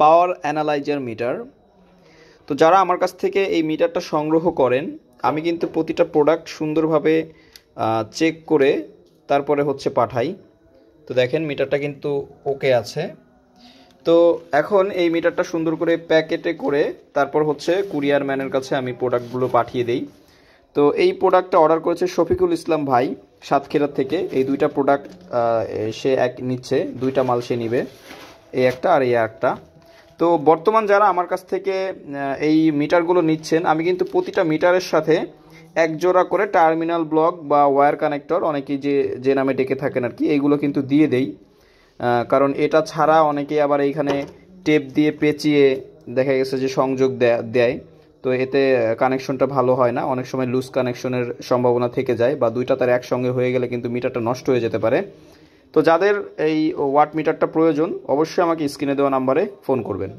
পাওয়ার analyser metre. তো যারা আমার কাছ থেকে এই মিটারটা সংগ্রহ করেন, আমি কিন্তু প্রতিটা প্রোডাক্ট সুন্দরভাবে চেক করে তারপরে পাঠাই। তো দেখেন মিটারটা কিন্তু ওকে আছে। তো এখন এই মিটারটা সুন্দর করে প্যাকেটে করে তারপর কুরিয়ার ম্যানের কাছে আমি প্রোডাক্টগুলো পাঠিয়ে দেই। তো এই প্রোডাক্টটা অর্ডার করেছে শফিকুল ইসলাম ভাই সাতক্ষীরা থেকে। এই দুইটা প্রোডাক্ট সে নিচ্ছে, দুইটা মাল সে নিবে, এই একটা আর এই একটা। তো বর্তমান যারা আমার কাছ থেকে এই মিটারগুলো নিচ্ছেন, আমি কিন্তু প্রতিটা মিটারের সাথে এক জোড়া করে টার্মিনাল ব্লক বা ওয়্যার কানেক্টর, অনেকেই যে নামে ডেকে থাকেন আর কি, এইগুলো কিন্তু দিয়ে দেই। কারণ এটা ছাড়া অনেকেই আবার এইখানে টেপ দিয়ে পেঁচিয়ে দেখা গেছে যে সংযোগ দেয়। তো এতে কানেকশনটা ভালো হয় না, অনেক সময় লুজ কানেকশনের সম্ভাবনা থেকে যায়, বা দুইটা তার একসঙ্গে হয়ে গেলে কিন্তু মিটারটা নষ্ট হয়ে যেতে পারে। তো যাদের এই ওয়াট মিটারটা প্রয়োজন, অবশ্যই আমাকে স্ক্রিনে দেওয়া নাম্বারে ফোন করবেন।